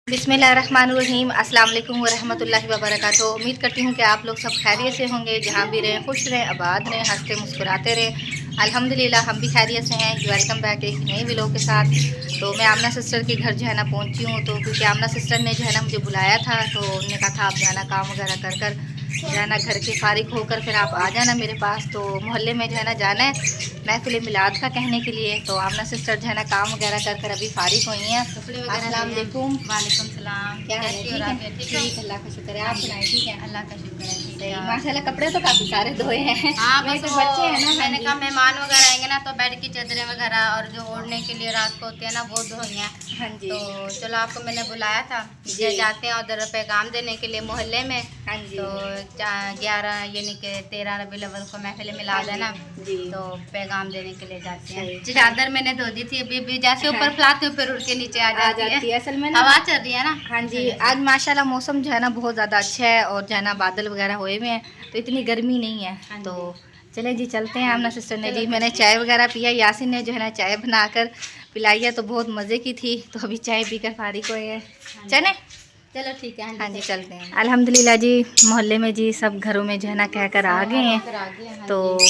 बिस्मिल्लाहिर्रहमानिर्रहीम अस्सलाम वालेकुम वरहमतुल्लाहि वबरकातुहू। उम्मीद करती हूँ कि आप लोग सब खैरियत से होंगे, जहाँ भी रहें खुश रहें, आबाद रहें, हंसते मुस्कुराते रहें। अल्हम्दुलिल्लाह हम भी खैरियत से हैं। वेलकम बैक एक नए व्लॉग के साथ। तो मैं आमना सिस्टर के घर जो है ना पहुँची हूँ, तो क्योंकि आमना सिस्टर ने जो है ना मुझे बुलाया था, तो उन्होंने कहा था आप जो है ना काम वगैरह कर जो है ना घर के फारिग होकर फिर आप आ जाना मेरे पास। तो मोहल्ले में जो है ना जाना है महफिल मिलाद का कहने के लिए। तो आमना सिस्टर जो है ना काम वगैरह कर अभी फारिग हुई हैं। अस्सलाम वालेकुम। वालेकुम सलाम। क्या हाल है? ठीक है? ठीक, अल्लाह का शुक्र है। आप सुनाएं? ठीक है, अल्लाह का शुक्र है। ठीक सही। है। माशाल्लाह कपड़े तो काफ़ी सारे धोए हैं। हाँ मेरे बस तो वो बच्चे हैं ना। हाँ मैंने जी, कहा मेहमान वगैरह आएंगे ना, तो बेड की चादरें वगैरह और जो ओढ़ने के लिए रात को होती है ना वो धोई हैं। हाँ जी, तो चलो आपको मैंने बुलाया था, जी, जाते हैं उधर पैगाम देने के लिए मोहल्ले में। हाँ जी, तो 11 यानी कि 13 रबीउल अव्वल को महफिल हाँ मिलाद है जी, ना, जी, तो पैगाम देने के लिए जाते हैं। सही। चादर मैंने धो दी थी, अभी जैसे ऊपर फैलाती हूँ फिर उड़ के नीचे आ आ जाती है। जाती है असल में ना। हवा चल रही है ना हाँ इस जी, वजह से। आज माशाल्लाह मौसम जो है ना बहुत ज़्यादा अच्छा है, और जो है ना बादल वगैरह हुए हुए हैं, तो इतनी गर्मी नहीं है। हाँ तो जी। चले जी चलते हैं। आमना सिस्टर ने चलो जी मैंने चलते हैं। चाय वगैरह पिया, यासिन ने जो है ना चाय बनाकर पिलाई है, तो बहुत मज़े की थी। तो अभी चाय पीकर फारिग हुए हैं। हाँ जी। चले? चलो ठीक है। हाँ जी चलते चलते हैं। हैं। अल्हम्दुलिल्लाह जी मोहल्ले में जी सब घरों में जो है ना कह कर आ गए हैं। कर आ गए हैं। हाँ तो जी।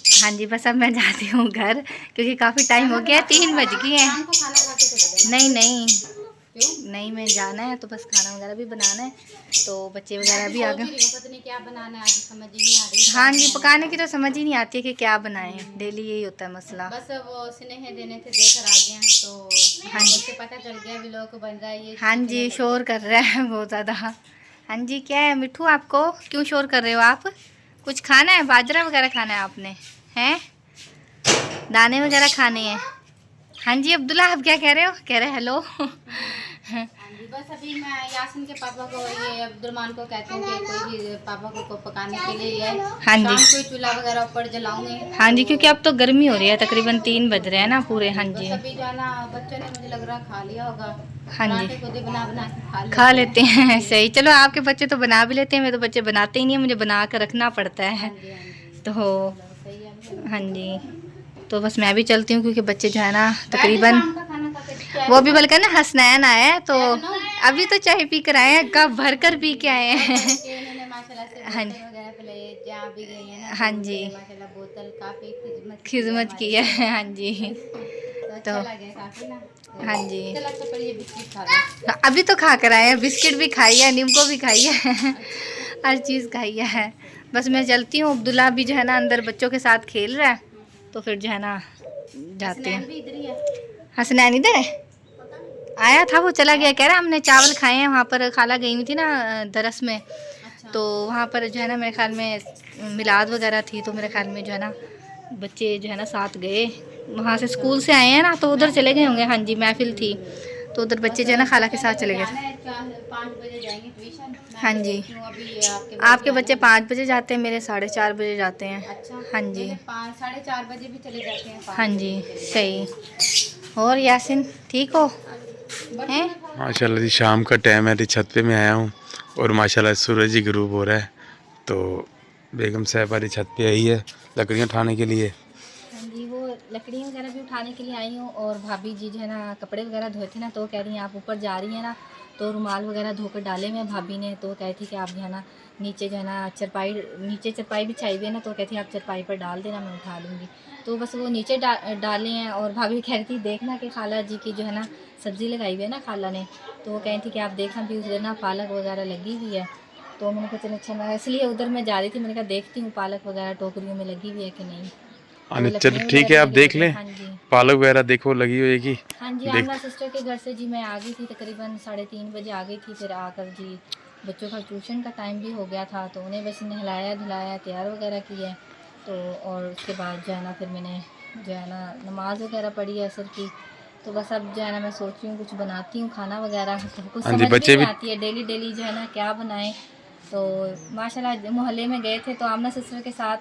तो हाँ जी, बस अब मैं जाती हूँ घर, क्योंकि काफ़ी टाइम हो खाना गया, बना के 3 बज गए हैं। शाम को खाना खा के चले जाना। नहीं नहीं क्यों? नहीं, मैं जाना है तो बस खाना वगैरह भी बनाना है। तो बच्चे मैं वगैरह भी भी आ सोच ही गए। रही हूँ, पता नहीं क्या बनाना है, आज समझ ही नहीं आ रही क्या हाँ जी, बनाना पकाने क्या। की तो समझ ही नहीं आती कि क्या बनाएं, डेली यही होता है मसला। बस वो स्नेह देने थे देकर आ गए हैं, तो हाँ जी, उससे पता चल गया भी लोग बन रहा है ये हाँ सीखने जी, लगे। शोर कर रहा है बहुत ज़्यादा। हाँ जी, क्या है मिठू, आपको क्यों शोर कर रहे हो आप? कुछ खाना है? बाजरा वगैरह खाना है आपने? हैं? दाने वगैरह खाने हैं? हाँ जी अब्दुल्ला, आप क्या कह रहे हो? कह रहे हेलो। हाँ जी, बस अभी मैं यासिन के पापा को, ये अब्दुलरमान को कहती हूँ कि कोई भी पापा को पकाने के लिए है। हाँ जी, शाम को चूल्हा वगैरह ऊपर जलाऊंगी। हाँ जी, क्योंकि तो अब तो गर्मी हो रही है, तकरीबन 3 बज रहे हैं ना पूरे। हाँ बस जी, अभी जो है ना बच्चों ने मुझे लग रहा खा लिया होगा। हाँ जी, पराठे खुद ही बना बना के खा खा लेते लेते हैं। हाँ हैं। जी। सही, चलो आपके बच्चे तो बना भी लेते हैं, मेरे तो बच्चे बनाते ही नहीं है, मुझे बना कर रखना पड़ता हाँ है। जी। हाँ जी। तो चलो सही है। हाँ जी, तो बस मैं भी चलती हूँ, क्योंकि बच्चे जो है ना बैठ जा, तकरीबन, शाम का खाना खा के चाय वो भी बनाओ। बल्कि ना हसनैन आए हैं, तो चाय बनाओ। अभी तो चाय पी कर आए हैं, कब भर कर पी के आए और हैं। भर के इन्होंने माशाल्लाह से हाँ बोतल वगैरह पिलाई, जहाँ भी गई है ना हाँ तो जी, उनसे माशाल्लाह बोतल काफ़ी खिदमत की है खिदमत की हमारे लिए। है। हाँ जी, तो तो अच्छा लगे काफ़ी ना। तो हाँ जी, चलो अच्छा, पर ये बिस्किट खा लो। अभी तो खा कर आए हैं, बिस्किट भी खाई है, नींबू भी खाई है। अच्छा। हर चीज़ खाई है। सही। बस मैं चलती हूँ, अब्दुल्ला भी जो है ना अंदर बच्चों के साथ खेल रहा है, तो फिर जो है ना जाते हसनैन हैं। भी इधर ही है। हसनैन इधर है? आया था, वो चला गया, कह रहा हमने चावल खाए हैं, वहाँ पर खाला गई हुई थी ना दरस में। अच्छा। तो वहाँ पर जो है ना मेरे ख्याल में मिलाद वगैरह थी, तो मेरे ख्याल में जो है ना बच्चे जो है ना साथ गए, वहाँ से स्कूल से आए हैं ना, तो उधर चले गए होंगे। हाँ जी, महफिल थी, तो उधर बस बच्चे जो है ना खाला के बच्चों साथ ने चले गए जाना थे। है, 5 बजे जाएंगे ट्यूशन। मैं हाँ भी जी, देखती हूँ अभी आपके भाई भी आपके आने बच्चे हैं। 5 बजे जाते हैं, मेरे 4:30 बजे जाते हैं। अच्छा। हाँ जी, मेरे 5 साढ़े 4 बजे भी चले जाते हैं, हाँ 5 बजे जी, भी चले जाते सही। हैं। और यासिन ठीक हो? बर्तन हैं? में था। माशाल्लाह जी, शाम का टाइम है, तो छत पे मैं आया हूँ और माशाल्लाह सूरज ही गुरूब हो रहा है। तो बेगम साहब वाली छत पे आई है लकड़ियाँ उठाने के लिए। हाँ जी, वो लकड़ी वगैरह भी उठाने के लिए आई हूँ, और भाभी जी जो है ना कपड़े वगैरह धोए थे ना, तो कह रही हैं आप ऊपर जा रही हैं ना, तो रुमाल वगैरह धोकर डाले हुए हैं भाभी ने, तो कही थी कि आप जो है ना नीचे जो है ना चरपाई, नीचे चरपाई बिछाई हुई है ना, तो कहती आप चरपाई पर डाल देना, मैं उठा लूँगी। तो बस वो नीचे डाले हैं, और भाभी कह रही थी देखना कि खाला जी की जो है ना सब्ज़ी लगाई हुई है ना खाला ने, तो वो कही थी कि आप देखना भी उधर ना पालक वगैरह लगी हुई है। तो मैंने कहा चलो अच्छा, मैं इसलिए उधर मैं जा रही थी, मैंने कहा देखती हूँ पालक वगैरह टोकरियों में लगी हुई है कि नहीं। तो अरे चलो लकड़ियाँ वगैरह ठीक है, भी आप लगी देख हुई है। लें, हाँ जी, पालक वगैरह देखो लगी होएगी। हाँ जी, देख आमना सिस्टर के घर से जी मैं आ गई थी, तकरीबन 3:30 बजे आ गई थी। फिर आकर जी बच्चों का ट्यूशन का टाइम भी हो गया था, तो उन्हें बस नहलाया धुलाया तैयार वगैरह किया। तो और उसके बाद जो है ना फिर मैंने जो है ना नमाज़ वगैरह पढ़ी है असर की। तो बस अब जो है ना मैं सोच रही हूँ कुछ बनाती हूँ खाना वगैरह, तो कुछ हाँ जी, समझ भी बच्चे नहीं भी। आती है डेली डेली जो है ना क्या बनाएं। तो माशाल्लाह मोहल्ले में गए थे तो आमना सिस्टर के साथ,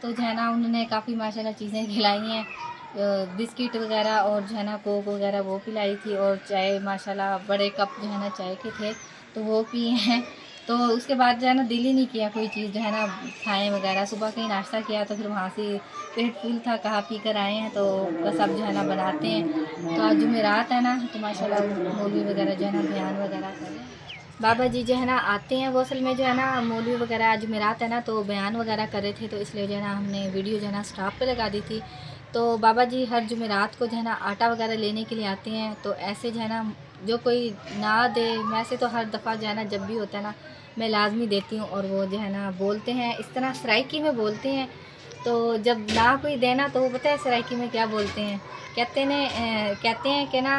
तो जो है ना उन्होंने काफ़ी माशाल्लाह चीज़ें खिलाई हैं, बिस्किट वगैरह, और जो है ना कोक वगैरह वो पिलाई थी, और चाय माशाल्लाह बड़े कप जो है ना चाय के थे, तो वो पिए हैं। तो उसके बाद जो है ना दिल ही नहीं किया कोई चीज़ जो है ना खाएं वगैरह। सुबह कहीं नाश्ता किया तो फिर वहाँ से पेट फूल था, कहा पी कर आए हैं, तो बस अब जो है ना बनाते हैं। तो आज जुमेरात है ना, तो माशाल्लाह मौलवी वगैरह जो है ना बयान वगैरह कर रहे हैं। बाबा जी जो है ना आते हैं, वो असल में जो है ना मौलवी वगैरह आज जुमेरात है ना, तो बयान वगैरह कर रहे थे, तो इसलिए जो है ना हमने वीडियो जो है ना स्टॉप पे लगा दी थी। तो बाबा जी हर जुमेरात को जो है ना आटा वगैरह लेने के लिए आते हैं। तो ऐसे जो है ना जो कोई ना दे, वैसे तो हर दफ़ा जो है ना जब भी होता है ना मैं लाजमी देती हूँ, और वो जो है ना बोलते हैं इस तरह सराइकी में बोलते हैं। तो जब ना कोई देना तो वो पता है सराइकी में क्या बोलते हैं, कहते हैं कि ना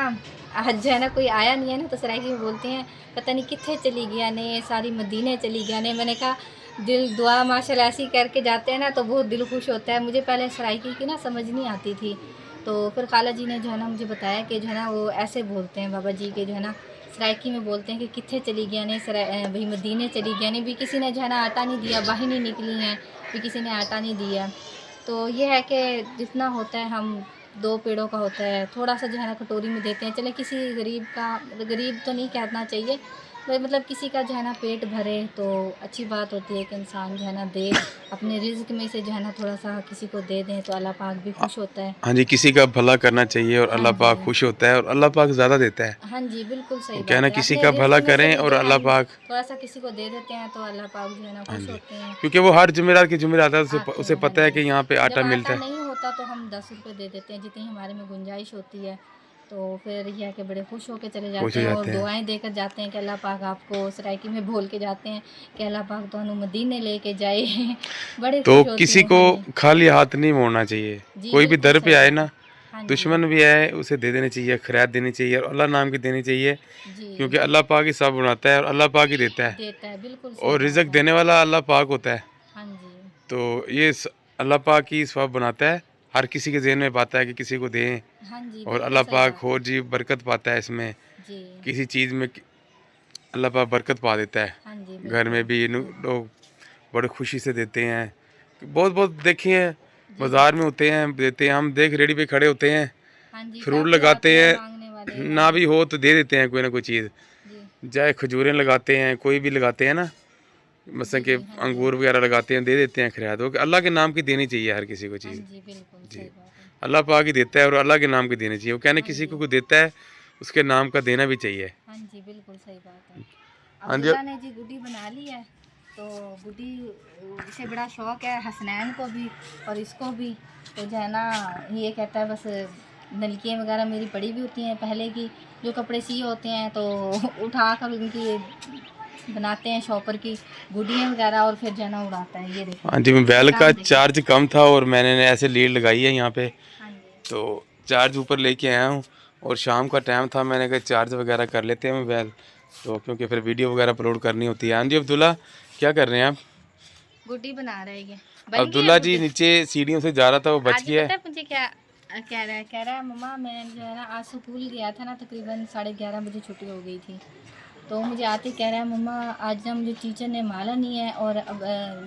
आज जो है ना कोई आया नहीं है ना, तो सराइकी में बोलते हैं पता नहीं कितने चली गया ने, सारी मदीने चली गया ने। मैंने कहा दिल दुआ माशाल्लाह ऐसी करके जाते हैं ना तो बहुत दिल खुश होता है। मुझे पहले सराइकी की ना समझ नहीं आती थी, तो फिर खाला जी ने जो है ना मुझे बताया कि जो है ना वो ऐसे बोलते हैं बाबा जी के, जो है ना सराइकी में बोलते हैं कि कितने चली गया ने, भाई मदीने चली गया ने, भी किसी ने जो है ना आटा नहीं दिया, बाहर नहीं निकली हैं, भी किसी ने आटा नहीं दिया। तो ये है कि जितना होता है हम 2 पेड़ों का होता है, थोड़ा सा जो है ना कटोरी में देते हैं। चले किसी गरीब का, गरीब तो नहीं कहना चाहिए, मतलब किसी का जो है ना पेट भरे तो अच्छी बात होती है कि इंसान जो है ना दे, अपने रिज़्क में से जो है ना थोड़ा सा किसी को दे दें तो अल्लाह पाक भी खुश होता है। हाँ जी, किसी का भला करना चाहिए और हाँ अल्लाह पाक जी, खुश होता है और अल्लाह पाक ज़्यादा देता है। हाँ जी, बिल्कुल सही वो क्या है बात ना, है। किसी अपने का भला रिज़्क में से करें भी और जो है अल्लाह हम पाक। थोड़ा सा किसी को दे देते हैं तो अल्लाह पाक जो है ना हाँ खुश जी, होते हैं। क्योंकि वो हर जुमेरात के जुमेरात आता है, आते उसे हैं, पता हाँ है कि जी। यहाँ पे जब आटा आटा मिलता है। नहीं होता तो हम 10 रुपये दे देते हैं जितनी हमारे में गुंजाइश होती है। तो फिर यह है कि बड़े खुश होकर चले खुश जाते हो हैं और जाते हैं। दुआएं देकर जाते हैं कि अल्लाह पाक आपको, सराइकी में बोल के जाते हैं कि अल्लाह पाक तो मदीने लेके जाए। बड़े तो खुश होती किसी हूँ। को हाँ जी, खाली हाथ नहीं मोड़ना चाहिए। जी कोई भी बिल्कुल दर पे सही आए बात ना, है। हाँ जी, दुश्मन भी आए, उसे दे देनी चाहिए, खैरात देनी चाहिए और अल्लाह नाम की देनी चाहिए, जी क्योंकि अल्लाह पाक ही सब बनाता है और अल्लाह पाक ही देता है देता है, बिल्कुल सही और रिज़्क बात है। देने वाला अल्लाह पाक होता है। हाँ जी, तो ये अल्लाह पाक ही स्वभाव बनाता है, हर किसी के ज़हन में पाता है कि किसी को दें, हाँ जी, और बिल्कुल अल्लाह सही पाक बात है। और जी बरकत पाता है इसमें, जी, किसी चीज़ में अल्लाह पाक बरकत पा देता है। हाँ जी, घर में बिल्कुल भी सही। लोग बड़े खुशी से देते हैं। बहुत बहुत देखिए, जी, बाज़ार में होते हैं देते हैं, हम देख रेडी पे खड़े होते हैं, हाँ जी, फ्रूट काफ़ी लगाते आते हैं हैं, मांगने वाले। हाँ ना जी, भी हो तो दे देते हैं कोई ना कोई चीज़, जी, चाहे खजूरें लगाते हैं, कोई भी लगाते हैं ना, मसलन के जी, हाँ जी, अंगूर वगैरह लगाते हैं, दे देते हैं खैरात। वो अल्लाह के नाम की देनी चाहिए हर किसी को हाँ चीज़। जी, बिल्कुल जी, सही बात है। अल्लाह पाक ही देता है और अल्लाह के नाम की देनी चाहिए। वो कहने हाँ किसी जी, को कोई देता है, उसके नाम का देना भी चाहिए। हाँ जी, बिल्कुल सही बात है। हाँ जी। अब्दुल्ला ने जी गुड्डी बना ली है, तो गुड्डी इसे बड़ा शौक़ है, हसनैन को भी और इसको भी। तो जो है ना ये कहता है बस नलकियाँ वगैरह मेरी पड़ी भी होती हैं पहले की, जो कपड़े सिए होते हैं तो उठा कर उनकी बनाते हैं शॉपर की गुड्डियाँ वगैरह, और फिर जो है ना उड़ाता है। ये देखिए, हाँ जी, इसका मोबाइल का काम देखिए। चार्ज कम था और मैंने ऐसे लीड लगाई है यहाँ पे, हाँ जी, तो चार्ज ऊपर लेके आया हूँ और शाम का टाइम था, मैंने कहा चार्ज वगैरह कर लेते हैं मोबाइल, तो क्योंकि फिर वीडियो वगैरह अपलोड करनी होती है। हाँ जी अब्दुल्ला, क्या कर रहे हैं आप? गुड्डी बना रहे हैं। बन गई है अब्दुल्ला जी गुड्डी। नीचे सीढ़ियों से जा रहा था, वो बच आज गया पता है। है मुझे क्या कह रहा है मम्मा, मैं जो है ना आज स्कूल गया था ना, तकरीबन 11:30 बजे छुट्टी हो गई थी। तो मुझे आते कह रहा है मम्मा आज ना मुझे टीचर ने मारा नहीं है, और अब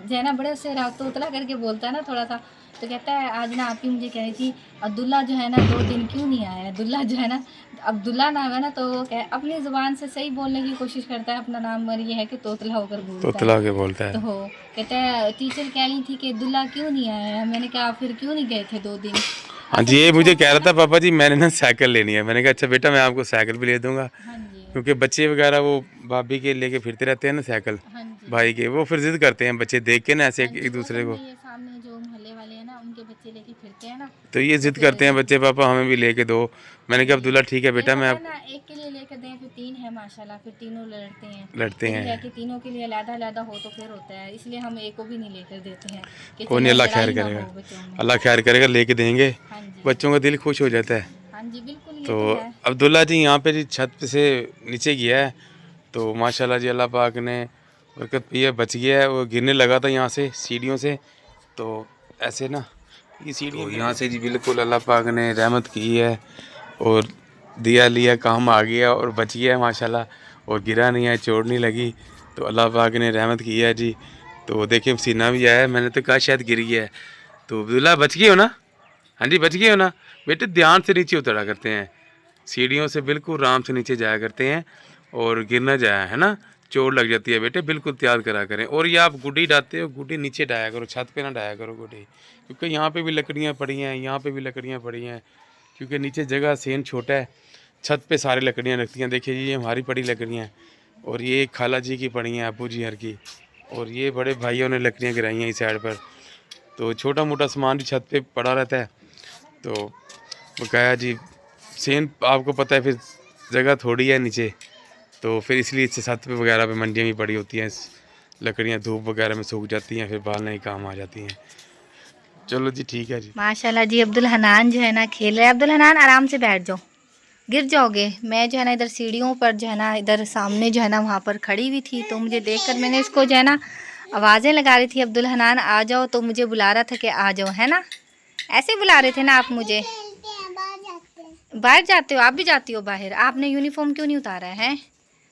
जो है ना बड़े उससे रात उतला करके बोलता है ना थोड़ा सा। तो कहता है आज ना आपकी मुझे कह रही थी अब्दुल्ला जो है ना 2 दिन क्यों नहीं आया है। अब्दुल्ला जो है ना, अब्दुल्ला नाम है ना, तो वो कह अपनी ज़ुबान से सही बोलने की कोशिश करता है अपना नाम, और ये है कि तोतला होकर बोलता है। तोतला के बोलता है। तो कहता है टीचर कह रही थी कि अब्दुल्ला क्यों नहीं आया है। मैंने कहा फिर क्यों नहीं गए थे 2 दिन। हाँ असल जी, ये कुछ मुझे होता कह है रहा था ना। पापा जी मैंने ना साइकिल लेनी है। मैंने कहा अच्छा बेटा मैं आपको साइकिल भी ले दूंगा, हाँ जी, क्योंकि बच्चे वगैरह वो भाभी के लेके फिरते रहते हैं ना साइकिल, हाँ जी, भाई के, वो फिर जिद करते हैं बच्चे देख के ना ऐसे हाँ जी, एक वो दूसरे असल को, में ये सामने जो मोहल्ले वाले हैं ना उनके बच्चे लेके फिरते हैं ना, तो ये तो जिद फिर करते हैं बच्चे पापा हमें भी लेके दो। मैंने कहा जी, अब्दुल्ला ठीक है फिर बेटा मैं होता है आप ना एक के लिए लेकर दें फिर 3 है माशाल्लाह, फिर तीनों लड़ते हैं। लड़ते फिर ये है हैं। कि तीनों के लिए अलग-अलग हो तो फिर होता है, इसलिए हम एक को भी नहीं लेकर देते हैं कि कोई नहीं, चलो अल्लाह खैर लड़ाई ना करेगा, हो बच्चों में। अल्लाह खैर करेगा, लेके देंगे, हाँ जी, बच्चों का दिल खुश हो जाता है। हाँ जी, बिल्कुल ये तो तो है। अब्दुल्ला जी यहाँ पे जी छत पे से नीचे गया है, तो माशाल्लाह जी अल्लाह पाक ने बरकत ये बच गया है। वो गिरने लगा था यहाँ से सीढ़ियों से, तो ऐसे ना ये सीढ़ी तो यहाँ से जी बिल्कुल अल्लाह पाक ने रहमत की है और दिया लिया काम आ गया और बच गया है माशाल्लाह, और गिरा नहीं है, चोट नहीं लगी, तो अल्लाह पाक ने रहमत की है जी। तो देखिए पसीना भी आया है, मैंने तो कहा शायद गिर गया है। तो अब्दुल्ला बच गए हो ना? हाँ जी बच गए हो ना? बेटे ध्यान से नीचे उतरा करते हैं, सीढ़ियों से बिल्कुल आराम से नीचे जाया करते हैं और गिर ना जाए, है ना? चोट लग जाती है बेटे, बिल्कुल तैयार करा करें। और ये आप गुड्डी डालते हो, गुड्डी नीचे डाया करो, छत पे ना डाया करो गुड्डी, क्योंकि यहाँ पे भी लकड़ियाँ पड़ी हैं, यहाँ पे भी लकड़ियाँ पड़ी हैं, क्योंकि नीचे जगह सेन छोटा है, छत पे सारी लकड़ियाँ रखती हैं। देखिए जी, ये हमारी पड़ी लकड़ियाँ हैं, और ये खाला जी की पड़ी हैं, अबू जी हर की, और ये बड़े भाइयों ने लकड़ियाँ गिराई हैं इस साइड पर। तो छोटा मोटा सामान भी छत पे पड़ा रहता है। तो वो कहा जी सेन आपको पता है, फिर जगह थोड़ी है नीचे, तो फिर इसलिए छत पे वगैरह पे मंडियाँ भी पड़ी होती हैं, लकड़ियाँ धूप वगैरह में सूख जाती हैं, फिर बालने ही काम आ जाती हैं। चलो जी ठीक है जी। माशाल्लाह जी, अब्दुल हनान जो है ना खेल रहे हैं। अब्दुल हनान आराम से बैठ जाओ, गिर जाओगे। मैं जो है ना इधर सीढ़ियों पर जो है ना, इधर सामने जो है ना वहाँ पर खड़ी हुई थी, तो मुझे देखकर मैंने इसको जो है ना आवाज़ें लगा रही थी, अब्दुल हनान आ जाओ, तो मुझे बुला रहा था कि आ जाओ, है ना, ऐसे बुला रहे थे ना आप मुझे। बाहर जाते हो? आप भी जाती हो बाहर? आपने यूनिफॉर्म क्यों नहीं उतारा है?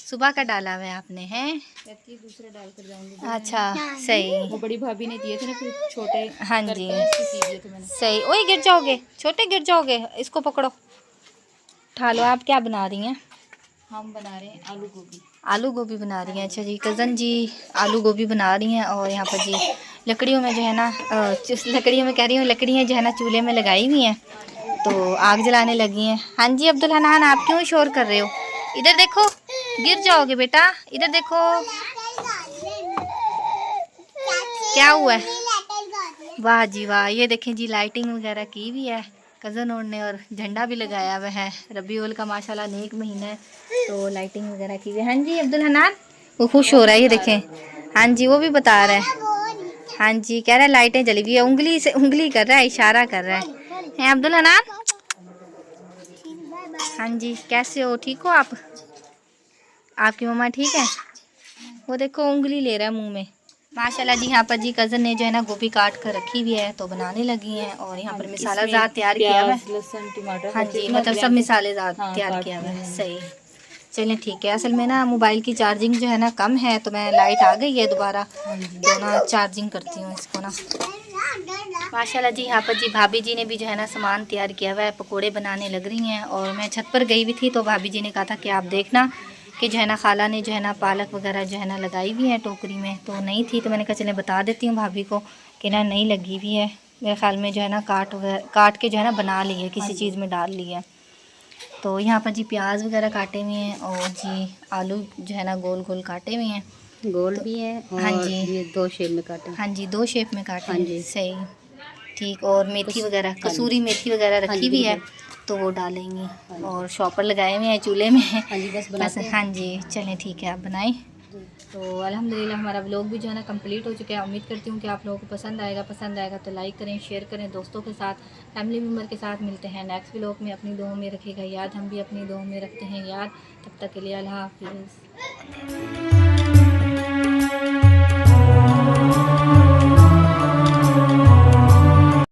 सुबह का डाला हुआ है आपने, हैं? दूसरा डाल कर जाऊंगी। अच्छा सही। वो बड़ी भाभी ने दिए थे ना फिर छोटे। हाँ जी दिए थे मैंने। सही। ओए गिर जाओगे, छोटे गिर जाओगे, इसको पकड़ो, उठा लो। आप क्या बना रही हैं? हम बना रहे हैं आलू गोभी। आलू गोभी बना रही हैं। अच्छा जी, कज़न जी आलू गोभी बना रही हैं। और यहाँ पर जी लकड़ियों में जो है ना, लकड़ियों में कह रही हूँ, लकड़ियाँ जो है ना चूल्हे में लगाई हुई हैं, तो आग जलाने लगी हैं। हाँ जी अब्दुल हनान, आप क्यों शोर कर रहे हो? इधर देखो, गिर जाओगे बेटा, इधर देखो क्या हुआ है। वाह जी वाह, ये देखें जी लाइटिंग वगैरह की भी है कज़न और ने, और झंडा भी लगाया हुआ है। रबीउल का माशाल्लाह नेक महीना है, तो लाइटिंग वगैरह की हुई है। हाँ जी अब्दुल हनान, वो खुश हो रहा है, ये देखें। हाँ जी वो भी बता रहा है। हाँ जी कह रहा है लाइटें जली हुई है, उंगली से उंगली कर रहा है, इशारा कर रहा है अब्दुल हनान। हाँ जी कैसे हो, ठीक हो आप? आपकी मम्मा ठीक है? वो देखो उंगली ले रहा है मुंह में। माशाल्लाह जी, यहाँ पर जी कज़न ने जो है ना गोभी काट कर रखी हुई है, तो बनाने लगी हैं। और यहाँ पर मिसाला ज़ात तैयार किया हुआ है। लहसुन टमाटर। हाँ जी मतलब सब मिसाले ज़ात तैयार किया हुआ है। सही, चलें ठीक है। असल में ना मोबाइल की चार्जिंग जो है ना कम है, तो मैं लाइट आ गई है दोबारा, तो ना चार्जिंग करती हूँ इसको ना। माशाल्लाह जी, यहाँ पर जी भाभी जी ने भी जो है ना सामान तैयार किया हुआ है, पकोड़े बनाने लग रही हैं। और मैं छत पर गई हुई थी, तो भाभी जी ने कहा था कि आप देखना कि जो है ना खाला ने जो है ना पालक वगैरह जो है ना लगाई हुई है टोकरी में, तो नहीं थी, तो मैंने कहा चले बता देती हूँ भाभी को कि ना नहीं लगी हुई है। मेरे ख्याल में जो है ना काट के जो है ना बना ली है, किसी चीज़ में डाल ली है। तो यहाँ पर जी प्याज वगैरह काटे हुए हैं, और जी आलू जो है ना गोल गोल काटे हुए हैं, गोल भी है और हाँ जी ये 2 शेप में काटे। हाँ जी 2 शेप में काटे हाँ हैं। जी सही ठीक। और मेथी वगैरह, कसूरी मेथी वगैरह रखी हुई है, तो वो डालेंगी। और शॉपर लगाए हुए हैं चूल्हे में। हाँ जी बस हाँ जी चलें ठीक है, आप बनाएं। तो अल्हम्दुलिल्लाह हमारा व्लॉग भी जो है ना कंप्लीट हो चुका है। उम्मीद करती हूँ कि आप लोगों को पसंद आएगा तो लाइक करें, शेयर करें, दोस्तों के साथ, फैमिली मेम्बर के साथ। मिलते हैं नेक्स्ट व्लॉग में। अपनी दुआओं में रखिएगा याद, हम भी अपनी दुआओं में रखते हैं याद। तब तक के लिए अल्लाह हाफिज़।